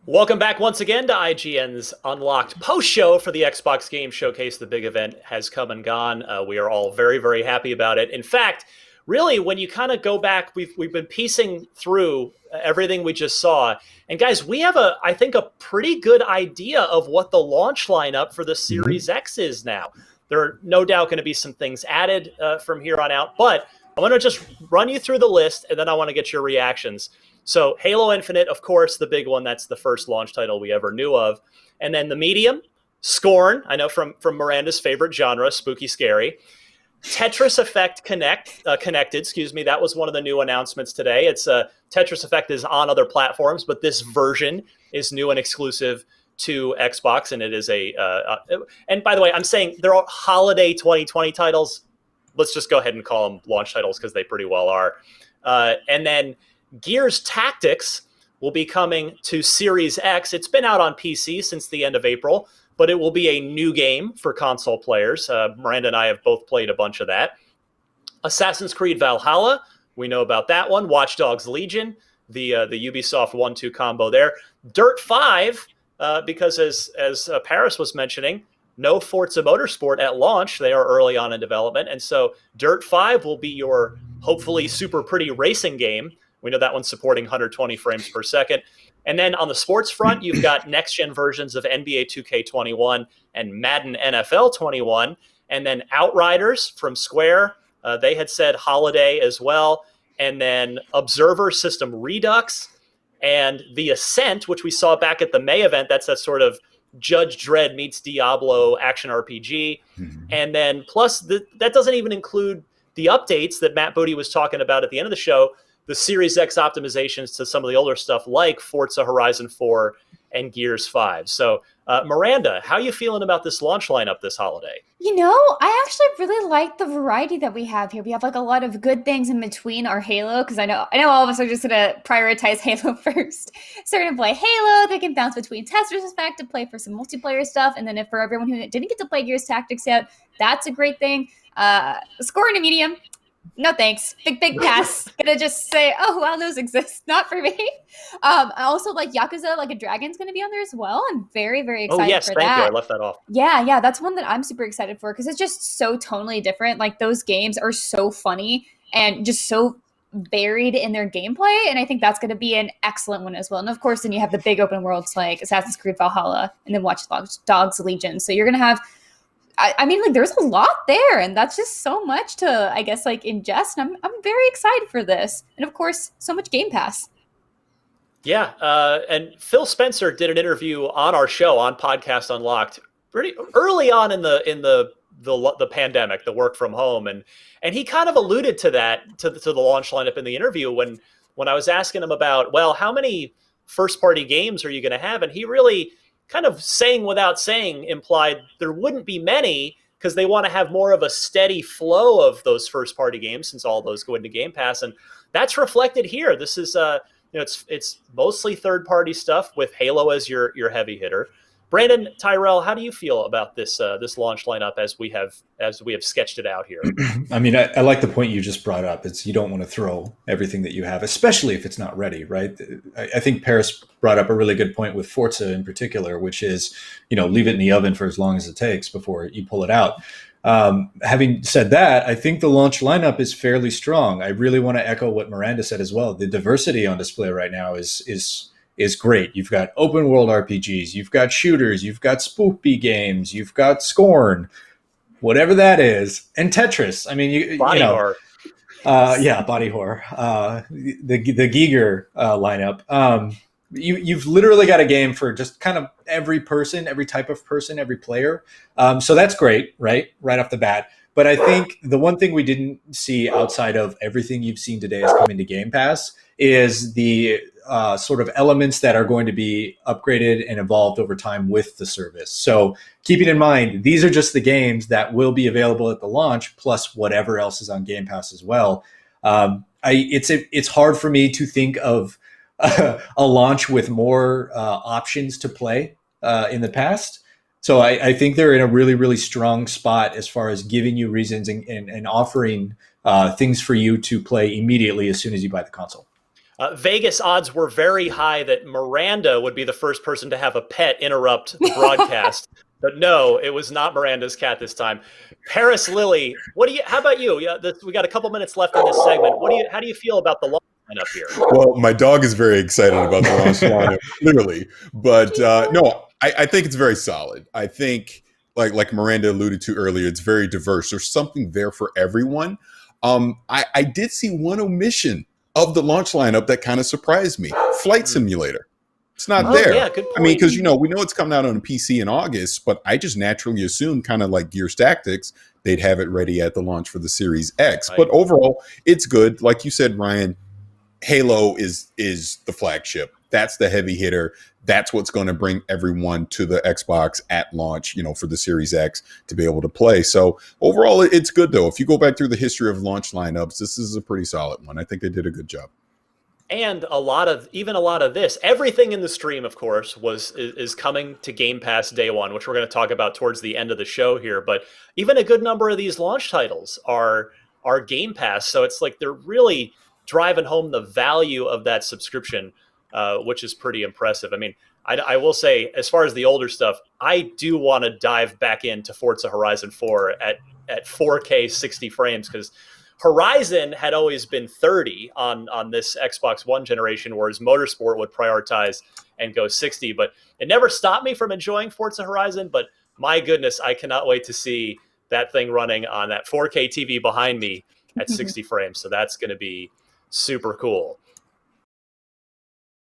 Welcome back once again to IGN's Unlocked post show for the Xbox Game Showcase. The big event has come and gone. We are all very, very happy about it. In fact, really, when you kind of go back, we've been piecing through everything we just saw. And guys, we have I think a pretty good idea of what the launch lineup for the Series X is now. There are no doubt going to be some things added from here on out, but I'm going to just run you through the list, and then I want to get your reactions. So Halo Infinite, of course, the big one. That's the first launch title we ever knew of. And then the medium, Scorn, I know from Miranda's favorite genre, spooky, scary. Tetris Effect Connected, that was one of the new announcements today. It's Tetris Effect is on other platforms, but this version is new and exclusive to Xbox, and it is and by the way, I'm saying they're all holiday 2020 titles. Let's just go ahead and call them launch titles because they pretty well are. And then Gears Tactics will be coming to Series X. It's been out on PC since the end of April, but it will be a new game for console players. Miranda and I have both played a bunch of that. Assassin's Creed Valhalla, we know about that one. Watch Dogs Legion, the Ubisoft 1-2 combo there. Dirt 5, because as Paris was mentioning, no Forza Motorsport at launch. They are early on in development. And so Dirt 5 will be your hopefully super pretty racing game. We know that one's supporting 120 frames per second. And then on the sports front, you've got next-gen versions of NBA 2K21 and Madden NFL 21. And then Outriders from Square, they had said holiday as well. And then Observer System Redux and The Ascent, which we saw back at the May event. That's that sort of Judge Dredd meets Diablo action RPG. Mm-hmm. And then plus, that doesn't even include the updates that Matt Booty was talking about at the end of the show, the Series X optimizations to some of the older stuff like Forza Horizon 4 and Gears 5. So, Miranda, how are you feeling about this launch lineup this holiday? You know, I actually really like the variety that we have here. We have like a lot of good things in between our Halo, because I know all of us are just going to prioritize Halo first. So we're going to play Halo. They can bounce between Tetris Effect to play for some multiplayer stuff. And then if for everyone who didn't get to play Gears Tactics yet, that's a great thing. Score in a medium. No thanks. Big pass. Gonna just say, oh, wow, those exist. Not for me. I also like Yakuza Like a Dragon's gonna be on there as well. I'm very, very excited for that. Oh, yes, thank you. I left that off. Yeah, that's one that I'm super excited for because it's just so tonally different. Like, those games are so funny and just so varied in their gameplay, and I think that's going to be an excellent one as well. And of course, then you have the big open worlds like Assassin's Creed Valhalla and then Watch Dogs Legion. So you're going to have I mean, like, there's a lot there, and that's just so much to, I guess, like, ingest. And I'm very excited for this, and of course, so much Game Pass. Yeah, and Phil Spencer did an interview on our show on Podcast Unlocked pretty early on in the pandemic, the work from home, and he kind of alluded to that to the launch lineup in the interview when I was asking him about, well, how many first party games are you going to have, and he really kind of saying without saying implied there wouldn't be many because they want to have more of a steady flow of those first party games since all those go into Game Pass. And that's reflected here. This is, it's mostly third party stuff with Halo as your heavy hitter. Brandon, Tyrell, how do you feel about this launch lineup as we have sketched it out here? I mean, I like the point you just brought up. It's you don't want to throw everything that you have, especially if it's not ready, right? I think Paris brought up a really good point with Forza in particular, which is, leave it in the oven for as long as it takes before you pull it out. Having said that, I think the launch lineup is fairly strong. I really want to echo what Miranda said as well. The diversity on display right now is great. You've got open world RPGs, you've got shooters, you've got spoopy games, you've got Scorn, whatever that is, and Tetris. I mean, body horror. Body horror. The Giger lineup. You've literally got a game for just kind of every person, every type of person, every player. So that's great, right off the bat. But I think the one thing we didn't see outside of everything you've seen today is coming to Game Pass is the sort of elements that are going to be upgraded and evolved over time with the service. So keeping in mind, these are just the games that will be available at the launch, plus whatever else is on Game Pass as well. It's hard for me to think of a launch with more options to play in the past. So I think they're in a really, really strong spot as far as giving you reasons and offering things for you to play immediately as soon as you buy the console. Vegas odds were very high that Miranda would be the first person to have a pet interrupt the broadcast. But no, it was not Miranda's cat this time. Paris Lily, how about you? Yeah, we got a couple minutes left in this segment. How do you feel about the launch lineup here? Well, my dog is very excited about the launch lineup, clearly. But no, I think it's very solid. I think, like Miranda alluded to earlier, it's very diverse. There's something there for everyone. I did see one omission of the launch lineup that kind of surprised me. Flight Simulator. It's not there. Yeah, good point. I mean, because, we know it's coming out on a PC in August, but I just naturally assumed, kind of like Gears Tactics, they'd have it ready at the launch for the Series X. Right. But overall, it's good. Like you said, Ryan, Halo is the flagship. That's the heavy hitter. That's what's going to bring everyone to the Xbox at launch, for the Series X to be able to play. So overall, it's good, though. If you go back through the history of launch lineups, this is a pretty solid one. I think they did a good job. And a lot of this, everything in the stream, of course, is coming to Game Pass day one, which we're going to talk about towards the end of the show here. But even a good number of these launch titles are Game Pass. So it's like they're really driving home the value of that subscription, which is pretty impressive. I mean, I will say, as far as the older stuff, I do want to dive back into Forza Horizon 4 at 4K 60 frames, because Horizon had always been 30 on this Xbox One generation, whereas Motorsport would prioritize and go 60. But it never stopped me from enjoying Forza Horizon. But my goodness, I cannot wait to see that thing running on that 4K TV behind me at 60 frames. So that's going to be super cool.